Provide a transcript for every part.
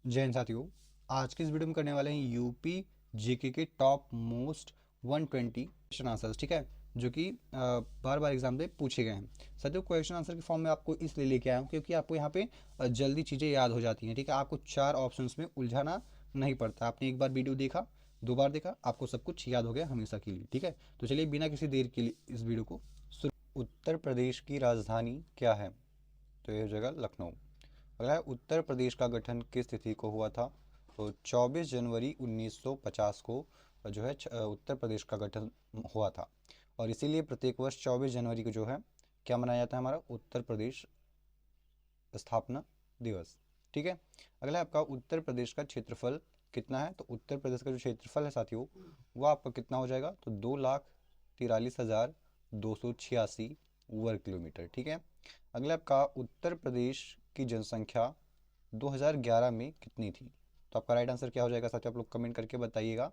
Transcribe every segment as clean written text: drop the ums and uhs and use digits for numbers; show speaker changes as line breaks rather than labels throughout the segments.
जय हिंद साथियों। आज की इस वीडियो में करने वाले हैं यूपी जीके के टॉप मोस्ट 120 क्वेश्चन आंसर्स, ठीक है, जो कि बार बार एग्जाम में पूछे गए हैं। साथियों, क्वेश्चन आंसर के फॉर्म में आपको इसलिए लेके आया हूँ क्योंकि आपको यहाँ पे जल्दी चीज़ें याद हो जाती हैं, ठीक है। आपको 4 ऑप्शंस में उलझाना नहीं पड़ता। आपने एक बार वीडियो देखा, 2 बार देखा, आपको सब कुछ याद हो गया हमेशा के लिए, ठीक है। तो चलिए बिना किसी देर के लिए इस वीडियो को शुरू। उत्तर प्रदेश की राजधानी क्या है? तो ये हो जाएगा लखनऊ। अगला है, उत्तर प्रदेश का गठन किस तिथि को हुआ था? तो 24 जनवरी 1950 को जो है उत्तर प्रदेश का गठन हुआ था। और इसीलिए प्रत्येक वर्ष 24 जनवरी को जो है क्या मनाया जाता है? हमारा उत्तर प्रदेश स्थापना दिवस, ठीक है। अगला है आपका, उत्तर प्रदेश का क्षेत्रफल कितना है? तो उत्तर प्रदेश का जो क्षेत्रफल है साथियों, वो आपका कितना हो जाएगा? तो 2,43,286 वर्ग किलोमीटर, ठीक है। अगला आपका, उत्तर प्रदेश की जनसंख्या 2011 में कितनी थी? तो आपका राइट आंसर क्या हो जाएगा साथियों? आप लोग कमेंट करके बताइएगा,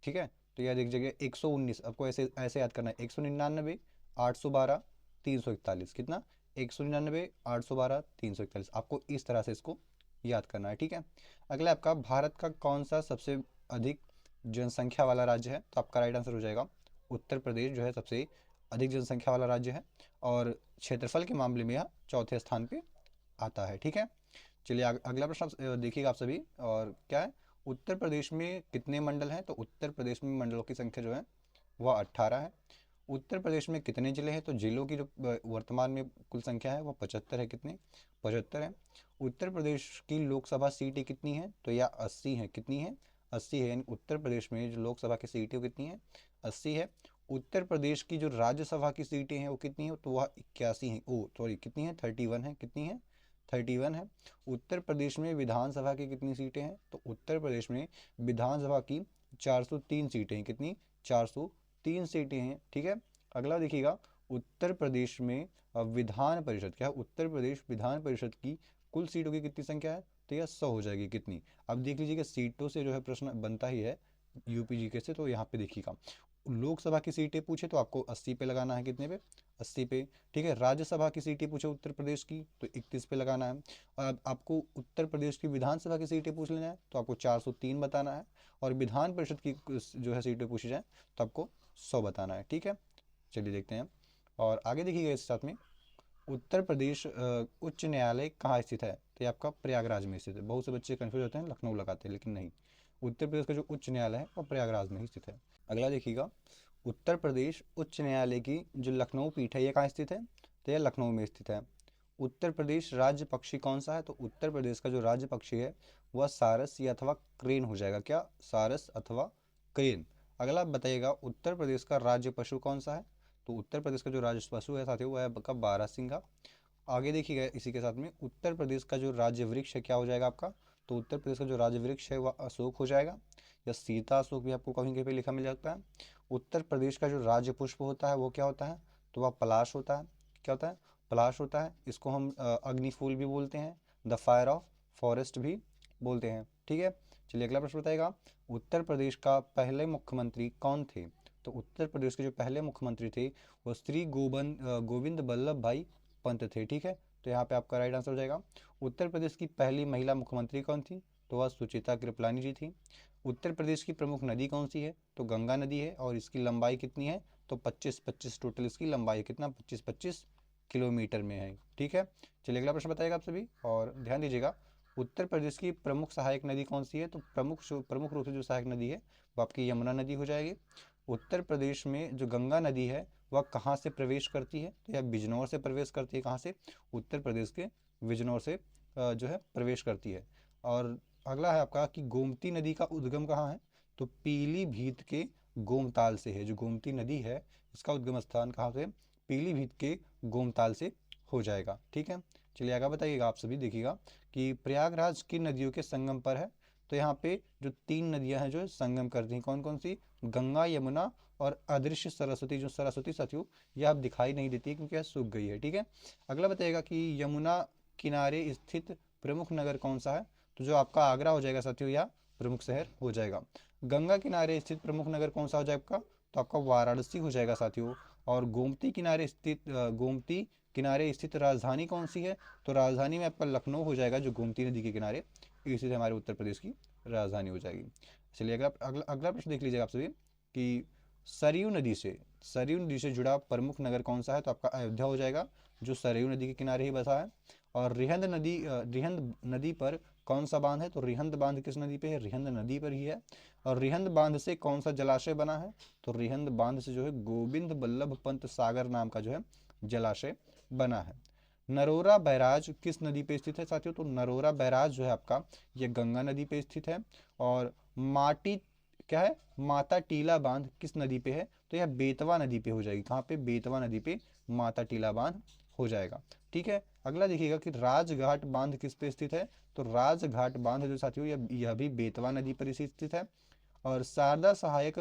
ठीक है। तो यह देख जगह 119, आपको ऐसे ऐसे याद करना है। 199, 812, 341, कितना? 199, 812, 341, आपको इस तरह से इसको याद करना है, ठीक है। अगला आपका, भारत का कौन सा सबसे अधिक जनसंख्या वाला राज्य है? तो आपका राइट आंसर हो जाएगा उत्तर प्रदेश जो है सबसे अधिक जनसंख्या वाला राज्य है, और क्षेत्रफल के मामले में यह चौथे स्थान पे आता है, ठीक है। चलिए अगला प्रश्न देखिएगा आप सभी। और क्या है, उत्तर प्रदेश में कितने मंडल हैं? तो उत्तर प्रदेश में मंडलों की संख्या जो है वह 18 है। उत्तर प्रदेश में कितने जिले हैं? तो जिलों की जो वर्तमान में कुल संख्या है वह 75 है। कितने? 75 है। उत्तर प्रदेश की लोकसभा सीटें कितनी हैं? तो यह 80 है। कितनी है? 80 है। यानी उत्तर प्रदेश में जो लोकसभा की सीटें वो कितनी है? 80 है। उत्तर प्रदेश की जो राज्यसभा की सीटें हैं वो कितनी है? तो वह 81 है। ओ सॉरी, कितनी है? 31 है। कितनी है? 31 है। उत्तर प्रदेश में विधानसभा की कितनी सीटें हैं? तो उत्तर प्रदेश में विधानसभा की 403 सीटें हैं। कितनी? 403 सीटें हैं, ठीक है। अगला देखिएगा, उत्तर प्रदेश में विधान परिषद, क्या उत्तर प्रदेश विधान परिषद की कुल सीटों की कितनी संख्या है? तो यह 100 हो जाएगी। कितनी? अब देख लीजिएगा, सीटों से जो है प्रश्न बनता ही है यूपी जीके से, तो यहाँ पे देखिएगा लोकसभा की सीटें पूछे तो आपको 80 पे लगाना है। कितने पे? 80 पे, ठीक है। राज्यसभा की सीटें पूछे उत्तर प्रदेश की तो 31 पे लगाना है। और अब आपको उत्तर प्रदेश की विधानसभा की सीटें पूछ लेना है तो आपको 403 बताना है। और विधान परिषद की जो है सीटें पूछी जाए तो आपको 100 बताना है, ठीक है। चलिए देखते हैं और आगे देखिएगा इस साथ में। उत्तर प्रदेश उच्च न्यायालय कहाँ स्थित है? तो ये आपका प्रयागराज में स्थित है। बहुत से बच्चे कंफ्यूज होते हैं, लखनऊ लगाते हैं, लेकिन नहीं, उत्तर प्रदेश का जो उच्च न्यायालय है वो प्रयागराज में ही स्थित है। अगला देखिएगा, उत्तर प्रदेश उच्च न्यायालय की जो लखनऊ पीठ है ये कहाँ स्थित है? तो यह लखनऊ में स्थित है। उत्तर प्रदेश राज्य पक्षी कौन सा है? तो उत्तर प्रदेश का जो राज्य पक्षी है वह सारस या अथवा क्रेन हो जाएगा। क्या? सारस अथवा क्रेन। अगला बताइएगा, उत्तर प्रदेश का राज्य पशु कौन सा है? तो उत्तर प्रदेश का जो राज्य पशु है साथियों वह है आपका बारहसिंगा। आगे देखिएगा इसी के साथ में, उत्तर प्रदेश का जो राज्य वृक्ष है क्या हो जाएगा आपका? तो उत्तर प्रदेश का जो राज्य वृक्ष है वह अशोक हो जाएगा, या सीता अशोक भी आपको कहीं कहीं पे लिखा मिल जाता है। उत्तर प्रदेश का जो राज्य पुष्प होता है वो क्या होता है? तो वह पलाश होता है। क्या होता है? पलाश होता है। इसको हम अग्नि फूल भी बोलते हैं, द फायर ऑफ फॉरेस्ट भी बोलते हैं, ठीक है। चलिए अगला प्रश्न बताएगा, उत्तर प्रदेश का पहले मुख्यमंत्री कौन थे? तो उत्तर प्रदेश के जो पहले मुख्यमंत्री थे वो श्री गोविंद बल्लभ भाई पंत थे, ठीक है। तो यहाँ पे आपका राइट आंसर हो जाएगा। उत्तर प्रदेश की पहली महिला मुख्यमंत्री कौन थी? तो वह सुचिता कृपलानी जी थी। उत्तर प्रदेश की प्रमुख नदी कौन सी है? तो गंगा नदी है, और इसकी लंबाई कितनी है? तो 25-25 टोटल इसकी लंबाई है। कितना? 25-25 किलोमीटर में है, ठीक है। चलिए अगला प्रश्न बताएगा आप सभी, और ध्यान दीजिएगा, उत्तर प्रदेश की प्रमुख सहायक नदी कौन सी है? तो प्रमुख रूप से जो सहायक नदी है वो आपकी यमुना नदी हो जाएगी। उत्तर प्रदेश में जो गंगा नदी है वह कहाँ से प्रवेश करती है? तो यह बिजनौर से प्रवेश करती है। कहाँ से? उत्तर प्रदेश के बिजनौर से जो है प्रवेश करती है। और अगला है आपका कि गोमती नदी का उद्गम कहाँ है? तो पीलीभीत के गोमताल से है। जो गोमती नदी है इसका उद्गम स्थान कहाँ से? पीलीभीत के गोमताल से हो जाएगा, ठीक है। चलिए आगे बताइएगा आप सभी, देखिएगा कि प्रयागराज की नदियों के संगम पर है। तो यहाँ पे जो 3 नदियाँ हैं जो संगम करती हैं, कौन कौन सी? गंगा, यमुना और अदृश्य सरस्वती। जो सरस्वती साथियों यह अब दिखाई नहीं देती क्योंकि यह सूख गई है, ठीक है। अगला बताइएगा कि यमुना किनारे स्थित प्रमुख नगर कौन सा है? तो जो आपका आगरा हो जाएगा साथियों, यह प्रमुख शहर हो जाएगा। गंगा किनारे स्थित प्रमुख नगर कौन सा हो जाएगा आपका? तो आपका वाराणसी हो जाएगा साथियों। और गोमती किनारे स्थित राजधानी कौन सी है? तो राजधानी में आपका लखनऊ हो जाएगा, जो गोमती नदी के किनारे इसी से हमारे उत्तर प्रदेश की राजधानी हो जाएगी। चलिए अगला अगला अगला प्रश्न देख लीजिएगा आप सभी कि सरयू नदी से जुड़ा प्रमुख नगर कौन सा है? तो आपका अयोध्या हो जाएगा, जो सरयू नदी के किनारे ही बसा है। और रिहंद नदी पर कौन सा बांध है? तो रिहंद बांध किस नदी पे है? रिहंद नदी पर ही है। और रिहंद बांध से कौन सा जलाशय बना है? तो रिहंद बांध से जो है गोविंद बल्लभ पंत सागर नाम का जो है जलाशय बना है। नरोरा बैराज किस नदी पे स्थित है साथियों? तो नरोरा बैराज जो है आपका ये गंगा नदी पे स्थित है। और माटी क्या है? माता टीला बांध किस नदी पे है? तो यह बेतवा नदी पे हो जाएगी। कहाँ पे? बेतवा नदी पे माता टीला बांध हो जाएगा। ठीक है, अगला देखिएगा कि राजघाट बांध किस पे स्थित है? तो राजघाट बांध जो साथियों यह भी बेतवा नदी पर स्थित है। और शारदा सहायक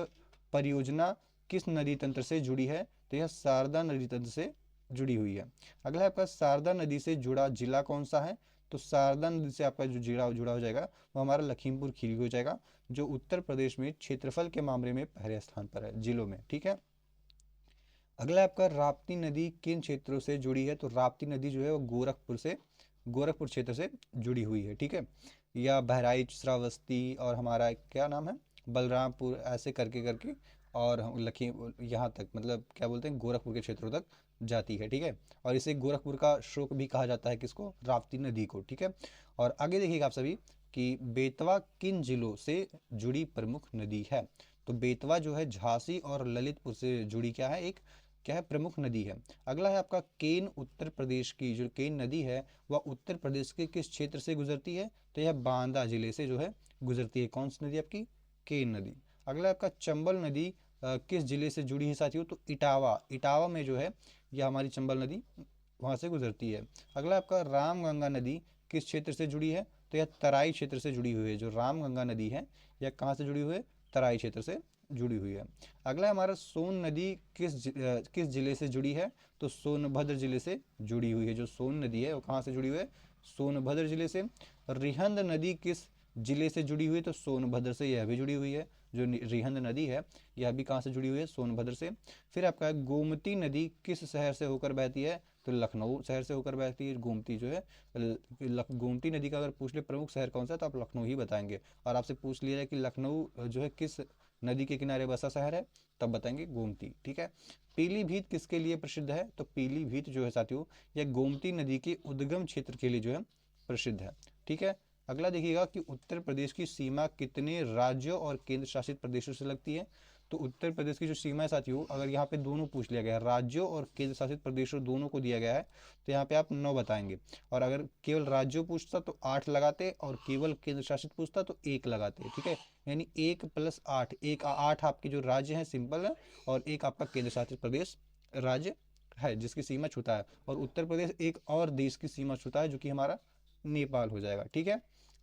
परियोजना किस नदी तंत्र से जुड़ी है? तो यह शारदा नदी तंत्र से जुड़ी हुई है। अगला आपका शारदा नदी से जुड़ा जिला कौन सा है? तो शारदा नदी से आपका जो जिला जुड़ा हो जाएगा वो हमारा लखीमपुर खीरी हो जाएगा, जो उत्तर प्रदेश में क्षेत्रफल के मामले में पहले स्थान पर है जिलों में। ठीक है, अगला आपका राप्ती नदी किन क्षेत्रों से जुड़ी है? तो राप्ती नदी जो है वो गोरखपुर क्षेत्र से जुड़ी हुई है। ठीक है, या बहराइच, श्रावस्ती और हमारा क्या नाम है बलरामपुर, ऐसे करके करके और लखीम यहाँ तक, मतलब क्या बोलते हैं, गोरखपुर के क्षेत्रों तक जाती है। ठीक है, और इसे गोरखपुर का श्लोक भी कहा जाता है किसको? राप्ती नदी को। ठीक है, और आगे देखिएगा आप सभी कि बेतवा किन जिलों से जुड़ी प्रमुख नदी है? तो बेतवा जो है झांसी और ललितपुर से जुड़ी क्या है? एक क्या है? प्रमुख नदी है। अगला है आपका केन। उत्तर प्रदेश की जो केन नदी है वह उत्तर प्रदेश के किस क्षेत्र से गुजरती है? तो यह बांदा जिले से जो है गुजरती है। कौन सी नदी आपकी? केन नदी। अगला आपका चंबल नदी किस जिले से जुड़ी है साथियों? तो इटावा में जो है यह हमारी चंबल नदी वहाँ से गुजरती है। अगला आपका रामगंगा नदी किस क्षेत्र से जुड़ी है? तो यह तराई क्षेत्र से जुड़ी हुई है। जो रामगंगा नदी है यह कहाँ से जुड़ी हुई है? तराई क्षेत्र से जुड़ी हुई है। अगला हमारा सोन नदी किस जिले से जुड़ी है? तो सोनभद्र जिले से जुड़ी हुई है। जो सोन नदी है वो कहाँ से जुड़ी हुई है? सोनभद्र जिले से। रिहंद नदी किस जिले से जुड़ी हुई है? तो सोनभद्र से यह भी जुड़ी हुई है। जो रिहंद नदी है यह भी कहाँ से जुड़ी हुई है? सोनभद्र से। फिर आपका गोमती नदी किस शहर से होकर बहती है? तो लखनऊ शहर से होकर बहती है गोमती जो है। गोमती नदी का अगर पूछ ले प्रमुख शहर कौन सा है तो आप लखनऊ ही बताएंगे। और आपसे पूछ लिया जाए कि लखनऊ जो है किस नदी के किनारे बसा शहर है, तब बताएंगे गोमती। ठीक है, पीलीभीत किसके लिए प्रसिद्ध है? तो पीलीभीत जो है साथियों यह गोमती नदी के उद्गम क्षेत्र के लिए जो है प्रसिद्ध है। ठीक है, अगला देखिएगा कि उत्तर प्रदेश की सीमा कितने राज्यों और केंद्र शासित प्रदेशों से लगती है? तो उत्तर प्रदेश की जो सीमा है साथियों, अगर यहाँ पे दोनों पूछ लिया गया है, राज्यों और केंद्र शासित प्रदेशों दोनों को दिया गया है, तो यहाँ पे आप 9 बताएंगे। और अगर केवल राज्यों पूछता तो 8 लगाते, और केवल केंद्र शासित पूछता तो 1 लगाते। ठीक है, यानी 1 + 8, 8 आपके जो राज्य हैं सिंपल है, और एक आपका केंद्र शासित प्रदेश राज्य है जिसकी सीमा छूता है। और उत्तर प्रदेश एक और देश की सीमा छूता है जो कि हमारा नेपाल हो जाएगा। ठीक है,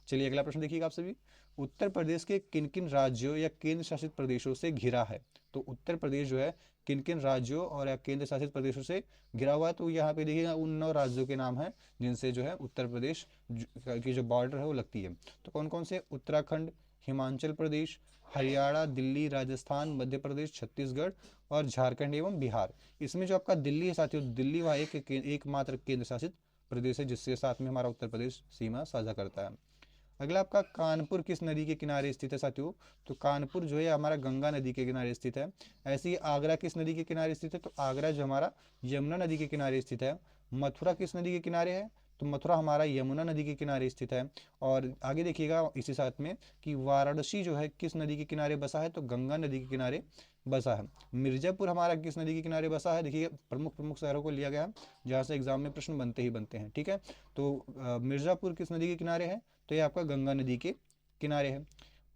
चलिए अगला प्रश्न देखिएगा आप सभी। उत्तर प्रदेश के किन किन राज्यों या केंद्र शासित प्रदेशों से घिरा है? तो उत्तर प्रदेश जो है किन किन राज्यों और या केंद्र शासित प्रदेशों से घिरा हुआ है? तो यहाँ पे देखिएगा उन 9 राज्यों के नाम हैं जिनसे जो है उत्तर प्रदेश की जो बॉर्डर है वो लगती है। तो कौन कौन से? उत्तराखंड, हिमाचल प्रदेश, हरियाणा, दिल्ली, राजस्थान, मध्य प्रदेश, छत्तीसगढ़ और झारखंड एवं बिहार। इसमें जो आपका दिल्ली है साथियों, दिल्ली वह एकमात्र केंद्र शासित प्रदेश है जिसके साथ में हमारा उत्तर प्रदेश सीमा साझा करता है। अगला आपका कानपुर किस नदी के किनारे स्थित है साथियों? तो कानपुर जो है हमारा गंगा नदी के किनारे स्थित है। ऐसे ही आगरा किस नदी के किनारे स्थित है? तो आगरा जो हमारा यमुना नदी के किनारे स्थित है। मथुरा किस नदी के किनारे है? तो मथुरा हमारा यमुना नदी के किनारे स्थित है। और आगे देखिएगा इसी साथ में कि वाराणसी जो है किस नदी के किनारे बसा है? तो गंगा नदी के किनारे बसा है। मिर्जापुर हमारा किस नदी के किनारे बसा है? देखिए प्रमुख प्रमुख शहरों को लिया गया है जहाँ से एग्जाम में प्रश्न बनते ही बनते हैं। ठीक है, तो मिर्जापुर किस नदी के किनारे है? तो ये आपका गंगा नदी के किनारे है।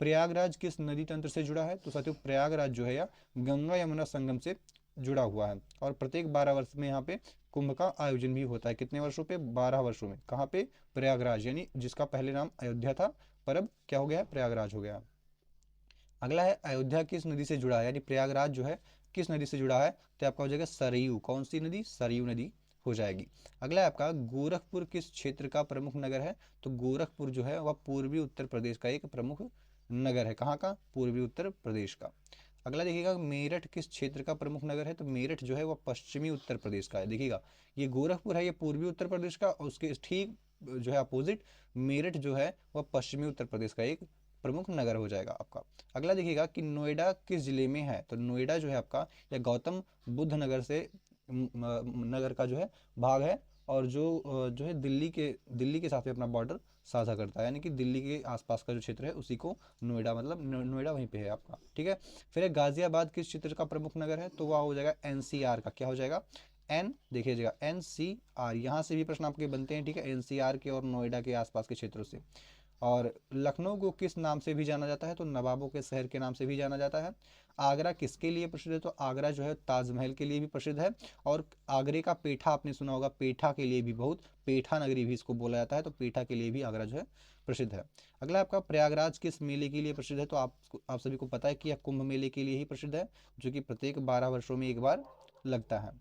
प्रयागराज किस नदी तंत्र से जुड़ा है? तो साथियों प्रयागराज जो है या गंगा यमुना संगम से जुड़ा हुआ है। और प्रत्येक 12 वर्ष में यहाँ पे कुंभ का आयोजन भी होता है। कितने वर्षों पे? 12 वर्षों में। कहाँ पे? प्रयागराज, यानी जिसका पहले नाम अयोध्या था पर अब क्या हो गया है? प्रयागराज हो गया। अगला है अयोध्या किस नदी से जुड़ा है, यानी प्रयागराज जो है किस नदी से जुड़ा है? तो आपका हो जाएगा सरयू। कौन सी नदी? सरयू नदी हो जाएगी। अगला है आपका गोरखपुर किस क्षेत्र का प्रमुख नगर है? तो गोरखपुर जो है वह पूर्वी उत्तर प्रदेश का एक प्रमुख नगर है। कहाँ का? पूर्वी उत्तर प्रदेश का। अगला देखिएगा मेरठ किस क्षेत्र का प्रमुख नगर है? तो मेरठ जो है वह पश्चिमी उत्तर प्रदेश का है। देखिएगा ये गोरखपुर है ये पूर्वी उत्तर प्रदेश का, और उसके ठीक जो है अपोजिट मेरठ जो है वह पश्चिमी उत्तर प्रदेश का एक प्रमुख नगर हो जाएगा आपका। अगला देखिएगा कि नोएडा किस जिले में है, तो नोएडा जो है आपका या गौतम बुद्ध नगर से नगर का जो है भाग है, और जो है दिल्ली के साथ में अपना बॉर्डर साझा करता है, यानी कि दिल्ली के आसपास का जो क्षेत्र है उसी को नोएडा, मतलब नोएडा वहीं पे है आपका। ठीक है, फिर गाजियाबाद किस क्षेत्र का प्रमुख नगर है, तो वह हो जाएगा एनसीआर का, क्या हो जाएगा, एन देखिएगा एनसीआर, यहाँ से भी प्रश्न आपके बनते हैं। ठीक है, एनसीआर के और नोएडा के आसपास के क्षेत्रों से। और लखनऊ को किस नाम से भी जाना जाता है, तो नवाबों के शहर के नाम से भी जाना जाता है। आगरा किसके लिए प्रसिद्ध है, तो आगरा जो है ताजमहल के लिए भी प्रसिद्ध है, और आगरे का पेठा आपने सुना होगा, पेठा के लिए भी, बहुत पेठा नगरी भी इसको बोला जाता है, तो पेठा के लिए भी आगरा जो है प्रसिद्ध है। अगला आपका प्रयागराज किस मेले के लिए प्रसिद्ध है, तो आप सभी को पता है कि यह कुंभ मेले के लिए ही प्रसिद्ध है, जो कि प्रत्येक 12 वर्षों में एक बार लगता है।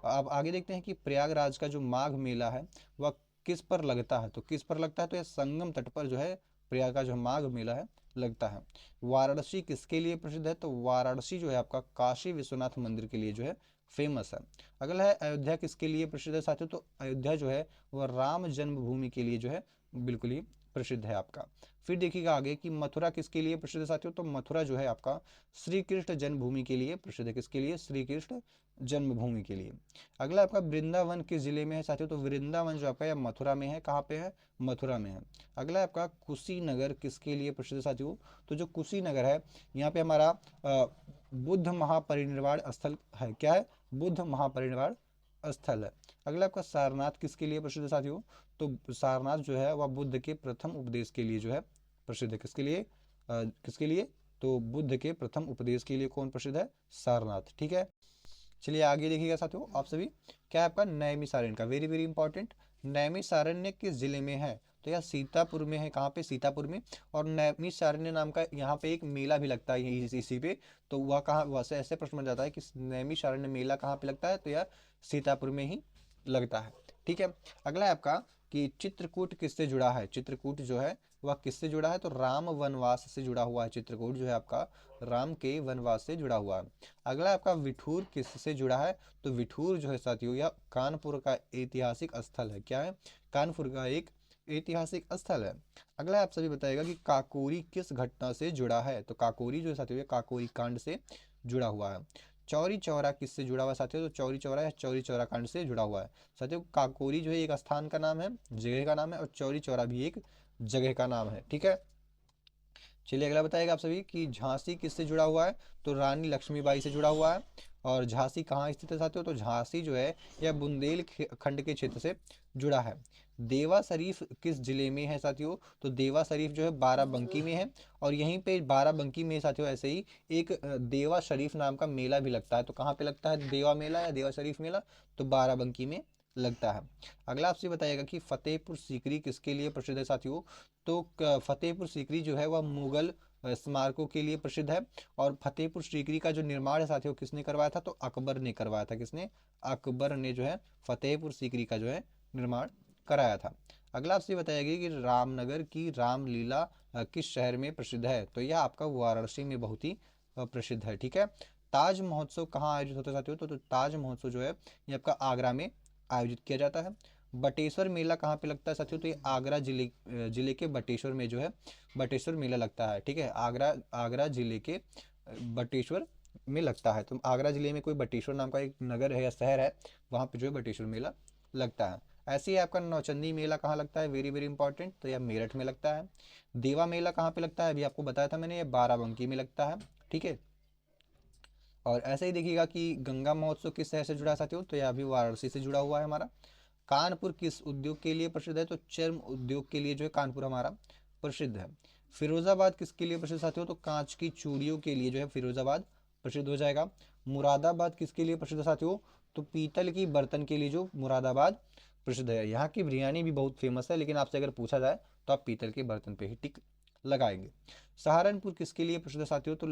अब आगे देखते हैं कि प्रयागराज का जो माघ मेला है वह किस पर लगता है, तो किस पर लगता है, तो यह संगम तट पर जो है प्रयाग का जो माघ मेला है लगता है। वाराणसी किसके लिए प्रसिद्ध है, तो वाराणसी जो है आपका काशी विश्वनाथ मंदिर के लिए जो है फेमस है। अगला है अयोध्या किसके लिए प्रसिद्ध है साथियों, तो अयोध्या जो है वह राम जन्मभूमि के लिए जो है बिल्कुल ही प्रसिद्ध है आपका। फिर देखिएगा आगे कि मथुरा किसके लिए प्रसिद्ध है साथियों, तो मथुरा जो है आपका श्री कृष्ण जन्मभूमि के लिए प्रसिद्ध है, किसके लिए, श्री कृष्ण जन्मभूमि के लिए। अगला आपका वृंदावन किस जिले में है साथियों, तो वृंदावन जो आपका या मथुरा में है, कहाँ पे है, मथुरा में है। अगला आपका कुशीनगर किसके लिए प्रसिद्ध साथियों, तो जो कुशीनगर है यहाँ पे हमारा बुद्ध महापरिनिर्वाण स्थल है, क्या है, बुद्ध महापरिनिर्वाण स्थल है। अगला आपका सारनाथ किसके लिए प्रसिद्ध है साथियों, तो सारनाथ जो है वह बुद्ध के प्रथम उपदेश के लिए जो है प्रसिद्ध है, किसके लिए, किसके लिए, तो बुद्ध के प्रथम उपदेश के लिए कौन प्रसिद्ध है, सारनाथ। ठीक है, चलिए आगे देखिएगा साथियों आप सभी, क्या है आपका नैमिषारण्य का, वेरी वेरी इंपॉर्टेंट, नैमिषारण्य किस जिले में है, तो यह सीतापुर में है, कहाँ पे, सीतापुर में। और नैमिषारण्य नाम का यहाँ पे एक मेला भी लगता है इसी पे, तो वह कहाँ, वैसे ऐसे प्रश्न बन जाता है कि नैमिषारण्य मेला कहाँ पे लगता है, तो यह सीतापुर में ही लगता है। ठीक है, अगला है आपका कि चित्रकूट किससे जुड़ा है, चित्रकूट जो है वह किससे जुड़ा है, तो राम वनवास से जुड़ा हुआ है, चित्रकूट जो है आपका राम के वनवास से जुड़ा हुआ है। अगला आपका विठूर किससे जुड़ा है, तो विठूर जो है साथियों यह कानपुर का ऐतिहासिक स्थल है, क्या है, कानपुर का एक ऐतिहासिक स्थल है। अगला आप सभी बताइएगा कि काकोरी किस घटना से जुड़ा है, तो काकोरी जो है साथियों काकोरी कांड से जुड़ा हुआ है। चौरी चौरा किससे जुड़ा हुआ है साथियों, तो चौरी चौरा या चौरी चौरा कांड से जुड़ा हुआ है साथियों। काकोरी जो है एक स्थान का नाम है, जगह का नाम है, और चौरी चौरा भी एक जगह का नाम है। ठीक है, चलिए अगला बताएगा आप सभी कि झांसी किससे जुड़ा हुआ है, तो रानी लक्ष्मीबाई से जुड़ा हुआ है। और झांसी कहाँ स्थित है साथियों, तो झांसी जो है यह बुंदेलखंड के क्षेत्र से जुड़ा है। देवा शरीफ किस जिले में है साथियों, तो देवा शरीफ जो है बाराबंकी में है, और यहीं पे बाराबंकी में साथियों ऐसे ही एक देवा शरीफ नाम का मेला भी लगता है, तो कहाँ पे लगता है देवा मेला या देवा शरीफ मेला, तो बाराबंकी में लगता है। अगला आपसे बताइएगा कि फतेहपुर सीकरी किसके लिए प्रसिद्ध है साथियों, तो फतेहपुर सीकरी जो है वह मुगल स्मारकों के लिए प्रसिद्ध है। और फतेहपुर सीकरी का जो निर्माण है साथियों किसने करवाया था, तो अकबर ने करवाया था, किसने, अकबर ने जो है फतेहपुर सीकरी का जो है निर्माण कराया था। अगला आपसे बताएगा कि रामनगर की रामलीला किस शहर में प्रसिद्ध है, तो यह आपका वाराणसी में बहुत ही प्रसिद्ध है। ठीक है, ताज महोत्सव कहाँ आयोजित होता है साथियों, तो ताज महोत्सव जो है ये आपका आगरा में आयोजित किया जाता है। बटेश्वर मेला कहाँ पे लगता है साथियों, तो ये आगरा जिले के बटेश्वर में जो है बटेश्वर मेला लगता है। ठीक है, आगरा जिले के बटेश्वर में लगता है, तो आगरा जिले में कोई बटेश्वर नाम का एक नगर है या शहर है, वहाँ पे जो है बटेश्वर मेला लगता है। ऐसे ही आपका नौचंदी मेला कहाँ लगता है, वेरी वेरी इंपॉर्टेंट, तो यह मेरठ में लगता है। देवा मेला कहाँ पे लगता है, अभी आपको बताया था मैंने, ये बाराबंकी में लगता है। ठीक है, और ऐसे ही देखिएगा कि गंगा महोत्सव किस शहर से जुड़ा है साथियों, तो यह अभी वाराणसी से जुड़ा हुआ है हमारा। कानपुर किस उद्योग के लिए प्रसिद्ध है, तो चर्म उद्योग के लिए जो है कानपुर हमारा प्रसिद्ध है। फिरोजाबाद किसके लिए प्रसिद्ध साथियों, तो कांच की चूड़ियों के लिए जो है फिरोजाबाद प्रसिद्ध हो जाएगा। मुरादाबाद किसके लिए प्रसिद्ध है साथियों, तो पीतल की बर्तन के लिए जो मुरादाबाद प्रसिद्ध है। यहाँ की बिरयानी भी बहुत फेमस है, लेकिन आपसे अगर पूछा जाए तो आप पीतल के बर्तन पे ही टिक लगाएंगे। सहारनपुर किसके लिए प्रसिद्ध है साथियों, तो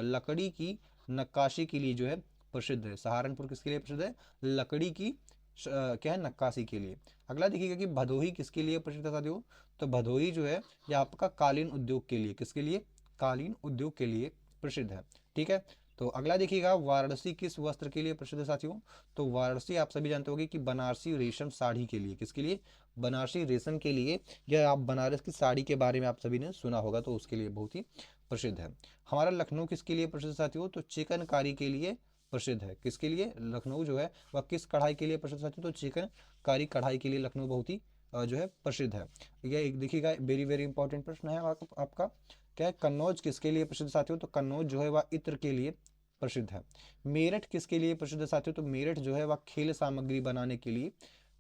लकड़ी की नक्काशी के लिए जो है प्रसिद्ध है। सहारनपुर किसके लिए प्रसिद्ध है, लकड़ी की क्या है, नक्काशी के लिए। अगला देखिएगा कि भदोही किसके लिए प्रसिद्ध है साथियों, तो भदोही जो है यह आपका कालीन उद्योग के लिए, किसके लिए, कालीन उद्योग के लिए प्रसिद्ध है। ठीक है, तो अगला देखिएगा वाराणसी किस वस्त्र के लिए प्रसिद्ध है साथियों, तो वाराणसी आप सभी जानते होंगे कि बनारसी रेशम साड़ी के लिए, किसके लिए, बनारसी रेशम के लिए, या आप बनारस की साड़ी के बारे में आप सभी ने सुना होगा, तो उसके लिए बहुत ही प्रसिद्ध है। हमारा लखनऊ किसके लिए प्रसिद्ध साथियों, तो चिकनकारी के लिए प्रसिद्ध है। किसके लिए लखनऊ जो है वह किस कढ़ाई के लिए प्रसिद्ध साथियों, तो चिकनकारी कढ़ाई के लिए लखनऊ बहुत ही जो है प्रसिद्ध है। यह एक देखिएगा वेरी वेरी इंपॉर्टेंट प्रश्न है आपका। क्या है, कन्नौज किसके लिए प्रसिद्ध साथियों, तो कन्नौज जो है वह इत्र के लिए प्रसिद्ध है। मेरठ किसके लिए प्रसिद्ध है साथियों, तो मेरठ जो है वह खेल सामग्री बनाने के लिए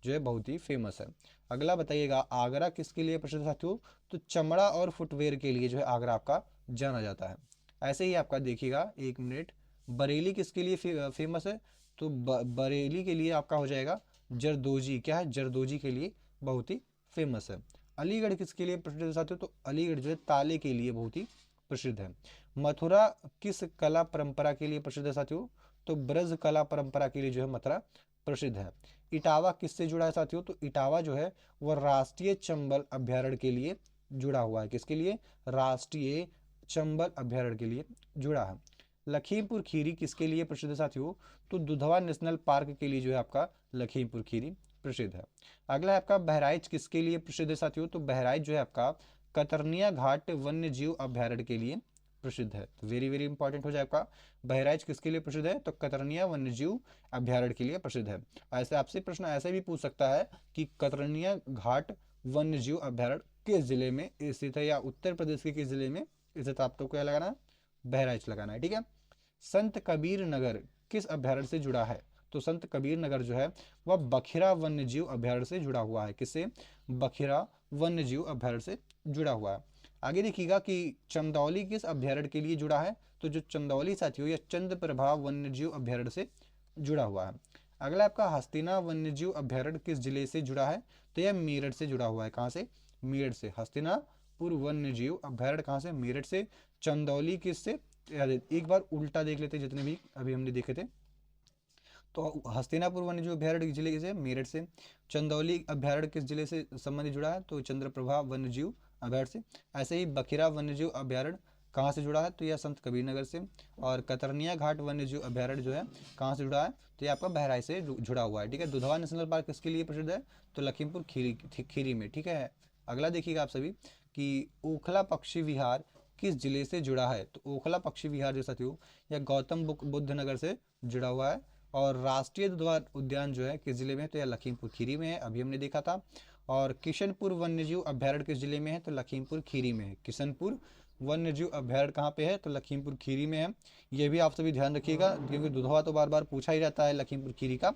जो है बहुत ही फेमस है। अगला बताइएगा, आगरा किसके लिए प्रसिद्ध है साथियों, तो चमड़ा और फुटवेयर के लिए जो है आगरा आपका जाना जाता है। ऐसे ही आपका देखिएगा, एक मिनट, बरेली किसके लिए फेमस है, तो बरेली के लिए आपका हो जाएगा जरदोजी। क्या है, जरदोजी के लिए बहुत ही फेमस है। अलीगढ़ किसके लिए प्रसिद्ध है साथियों, तो अलीगढ़ जो है ताले के लिए बहुत ही प्रसिद्ध है। मथुरा किस कला परंपरा के लिए प्रसिद्ध है साथियों, तो ब्रज कला परंपरा के लिए जो है मथुरा प्रसिद्ध है। इटावा किससे जुड़ा है साथियों, तो इटावा जो है वह राष्ट्रीय चंबल अभ्यारण्य के लिए जुड़ा हुआ है। किसके लिए, राष्ट्रीय चंबल अभ्यारण्य के लिए जुड़ा है। लखीमपुर खीरी किसके लिए प्रसिद्ध है साथियों, तो दुधवा नेशनल पार्क के लिए जो है आपका लखीमपुर खीरी प्रसिद्ध है। अगला है आपका बहराइच किसके लिए प्रसिद्ध है साथियों, तो बहराइच जो है आपका कतरनिया घाट वन्य जीव अभ्यारण्य के लिए प्रसिद्ध है। तो वेरी वेरी इंपॉर्टेंट हो जाए आपका, बहराइच किसके लिए प्रसिद्ध है, तो कतरनिया वन्यजीव अभ्यारण्य के लिए प्रसिद्ध है। ऐसे आपसे प्रश्न ऐसे भी पूछ सकता है कि कतरनिया घाट वन्यजीव अभ्यारण्य किस जिले में स्थित है, या उत्तर प्रदेश के किस जिले में स्थित, आपको क्या लगाना है, बहराइच लगाना है। ठीक है। संत कबीर नगर किस अभ्यारण्य से जुड़ा है, तो संत कबीर नगर जो है वह बखिरा वन्यजीव अभ्यारण्य से जुड़ा हुआ है। किससे, बखिरा वन्यजीव अभ्यारण्य से जुड़ा हुआ है। आगे देखिएगा कि चंदौली किस अभ्यारण्य के लिए जुड़ा है, तो जो चंदौली साथियों यह चंद्रप्रभा वन्यजीव अभ्यारण्य से जुड़ा हुआ है। अगला आपका हस्तिना वन्यजीव अभ्यारण्य किस जिले से जुड़ा है, तो यह मेरठ से जुड़ा हुआ है। कहाँ से, मेरठ से। हस्तिनापुर वन्यजीव अभ्यारण्य कहाँ से, मेरठ से। चंदौली किस से, एक बार उल्टा देख लेते जितने भी अभी हमने देखे थे। तो हस्तिनापुर वन्यजीव अभ्यारण्य जिले से, मेरठ से। चंदौली अभ्यारण्य किस जिले से संबंधित जुड़ा है, तो चंद्रप्रभा वन्यजीव अभ्यारण्य से। ऐसे ही बखिरा वन्यजीव अभ्यारण्य कहाँ से जुड़ा है, तो यह संत कबीर नगर से। और कतरनिया घाट वन्यजीव अभ्यारण्य जो है कहाँ से जुड़ा है, तो ये आपका बहराइच से जुड़ा हुआ है। ठीक है। दुधवा नेशनल पार्क किसके लिए प्रसिद्ध है, तो लखीमपुर खीरी में। ठीक है। अगला देखिएगा आप सभी कि ओखला पक्षी विहार किस जिले से जुड़ा है, तो ओखला पक्षी विहार जो साथियों यह गौतम बुद्ध नगर से जुड़ा हुआ है। और राष्ट्रीय दुधवा उद्यान जो है किस जिले में है, तो यह लखीमपुर खीरी में है, अभी हमने देखा था। और किशनपुर वन्यजीव अभ्यारण्य किस जिले में है, तो लखीमपुर खीरी में है। किशनपुर वन्यजीव अभ्यारण्य कहाँ पे है, तो लखीमपुर खीरी में है। ये भी आप सभी ध्यान रखिएगा, क्योंकि दुधवा तो बार बार पूछा ही रहता है लखीमपुर खीरी का,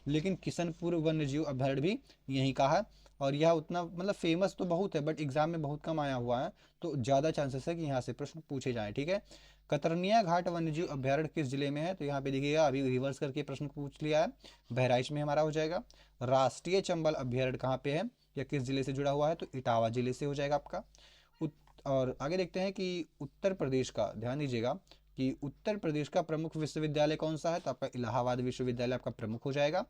लेकिन किशनपुर वन्यजीव अभ्यारण्य भी यहीं का है। और यह उतना मतलब फेमस तो बहुत है, बट एग्जाम में बहुत कम आया हुआ है, तो ज़्यादा चांसेस है कि यहाँ से प्रश्न पूछे जाएँ। ठीक है। कतरनिया घाट वन्यजीव अभ्यारण्य किस जिले में है, तो यहाँ पे देखिएगा अभी रिवर्स करके प्रश्न पूछ लिया है, बहराइच में हमारा हो जाएगा। राष्ट्रीय चंबल अभ्यारण्य कहाँ पे है, या किस जिले से जुड़ा हुआ है, तो इटावा जिले से हो जाएगा आपका। और आगे देखते हैं कि उत्तर प्रदेश का, ध्यान दीजिएगा कि उत्तर प्रदेश का प्रमुख विश्वविद्यालय कौन सा है, तो आपका इलाहाबाद विश्वविद्यालय आपका प्रमुख हो जाएगा।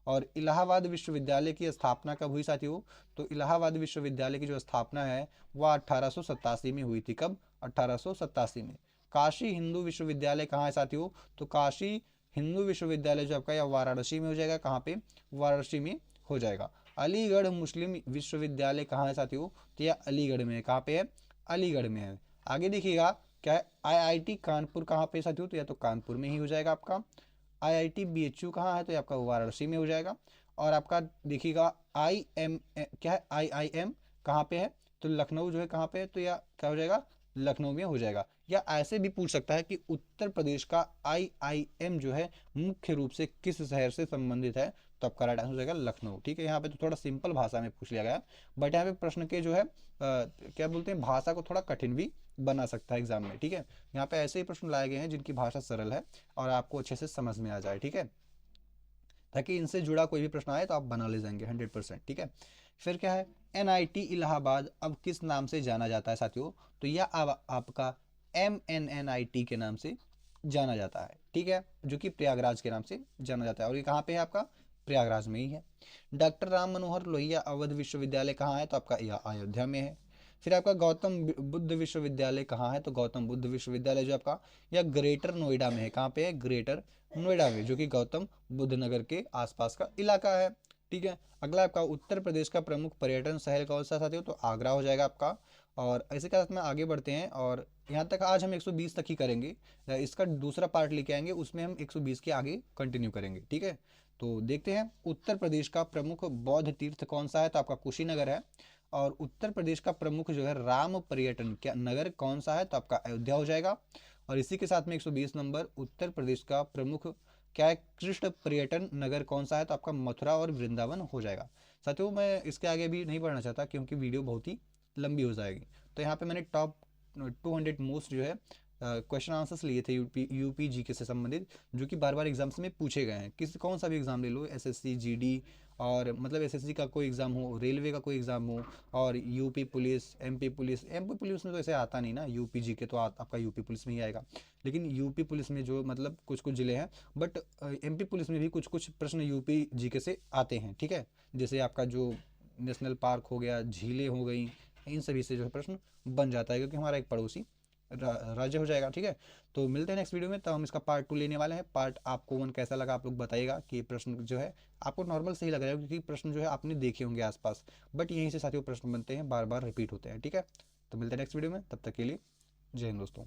और इलाहाबाद विश्वविद्यालय की स्थापना कब हुई साथियों, तो इलाहाबाद विश्वविद्यालय की जो स्थापना है वह 1887 में हुई थी। कब, 1887 में। काशी हिंदू विश्वविद्यालय कहाँ है साथियों, तो काशी हिंदू विश्वविद्यालय जो आपका यह वाराणसी में हो जाएगा। कहाँ पे, वाराणसी में हो जाएगा। अलीगढ़ मुस्लिम विश्वविद्यालय कहाँ है साथियों, तो यह अलीगढ़ में है। कहाँ पे है, अलीगढ़ में है। आगे देखिएगा क्या है, आईआईटी कानपुर कहाँ पे साथियों, तो यह तो कानपुर में ही हो जाएगा आपका। आईआईटी बीएचयू कहाँ है, तो ये आपका वाराणसी में हो जाएगा। और आपका देखिएगा आईएम क्या है, आईआईएम कहाँ पे है, तो लखनऊ जो है कहाँ पे है, तो यह क्या हो जाएगा, लखनऊ में हो जाएगा। या ऐसे भी पूछ सकता है कि उत्तर प्रदेश का आईआईएम जो है मुख्य रूप से किस शहर से संबंधित है, तो आपका राइट आंसर हो जाएगा लखनऊ। ठीक है। यहाँ पे तो थोड़ा सिंपल भाषा में पूछ लिया गया, बट यहाँ पे प्रश्न के जो है क्या बोलते हैं, भाषा को थोड़ा कठिन भी बना सकता है एग्जाम में। ठीक है। यहाँ पे ऐसे ही प्रश्न लाए गए हैं जिनकी भाषा सरल है और आपको अच्छे से समझ में आ जाए। ठीक है। ताकि इनसे जुड़ा कोई भी प्रश्न आए तो आप बना ले जाएंगे 100%। ठीक है। फिर क्या है, एनआईटी इलाहाबाद अब किस नाम से जाना जाता है साथियों, तो यह अब आपका एमएनएनआईटी के नाम से जाना जाता है। ठीक है। जो कि प्रयागराज के नाम से जाना जाता है। और ये कहाँ पे है आपका, प्रयागराज में ही है। डॉक्टर राम मनोहर लोहिया अवध विश्वविद्यालय कहाँ है, तो आपका यह अयोध्या में है। फिर आपका गौतम बुद्ध विश्वविद्यालय कहाँ है, तो गौतम बुद्ध विश्वविद्यालय जो आपका यह ग्रेटर नोएडा में है। कहाँ पे है, ग्रेटर नोएडा में, जो कि गौतम बुद्ध नगर के आसपास का इलाका है। ठीक है। अगला आपका उत्तर प्रदेश का प्रमुख पर्यटन शहर कौन सा साथियों, तो आगरा हो जाएगा आपका। और ऐसे के साथ में आगे बढ़ते हैं, और यहाँ तक आज हम 120 तक ही करेंगे। इसका दूसरा पार्ट लेके आएंगे, उसमें हम 120 के आगे कंटिन्यू करेंगे, ठीक है। तो देखते हैं उत्तर प्रदेश का प्रमुख बौद्ध तीर्थ कौन सा है, तो आपका कुशीनगर है। और उत्तर प्रदेश का प्रमुख जो है राम पर्यटन क्या नगर कौन सा है, तो आपका अयोध्या हो जाएगा। और इसी के साथ में 120 नंबर, उत्तर प्रदेश का प्रमुख क्या है कृष्ण पर्यटन नगर कौन सा है, तो आपका मथुरा और वृंदावन हो जाएगा। साथियों मैं इसके आगे भी नहीं बढ़ना चाहता क्योंकि वीडियो बहुत ही लंबी हो जाएगी। तो यहाँ पे मैंने टॉप 200 मोस्ट जो है क्वेश्चन आंसर्स लिए थे यूपी जीके से संबंधित, जो कि बार बार एग्जाम्स में पूछे गए हैं। कौन सा भी एग्जाम ले लो, एसएससी जीडी, और मतलब एसएससी का कोई एग्जाम हो, रेलवे का कोई एग्जाम हो, और यूपी पुलिस, एमपी पुलिस में तो ऐसे आता नहीं ना, यूपी जीके तो आपका यूपी पुलिस में ही आएगा। लेकिन यूपी पुलिस में जो मतलब कुछ कुछ जिले हैं, बट एमपी पुलिस में भी कुछ कुछ प्रश्न यूपी जीके से आते हैं, ठीक है। जैसे आपका जो नेशनल पार्क हो गया, झीलें हो गई, इन सभी से जो है प्रश्न बन जाता है, क्योंकि हमारा एक पड़ोसी राज्य हो जाएगा, ठीक है। तो मिलते हैं नेक्स्ट वीडियो में, तब हम इसका पार्ट 2 लेने वाले हैं। पार्ट आपको 1 कैसा लगा आप लोग बताइएगा, कि प्रश्न जो है आपको नॉर्मल सही लग रहा है, क्योंकि प्रश्न जो है आपने देखे होंगे आसपास, बट यहीं से साथियों प्रश्न बनते हैं, बार बार रिपीट होते हैं, ठीक है। तो मिलते हैं नेक्स्ट वीडियो में, तब तक के लिए जय हिंद दोस्तों।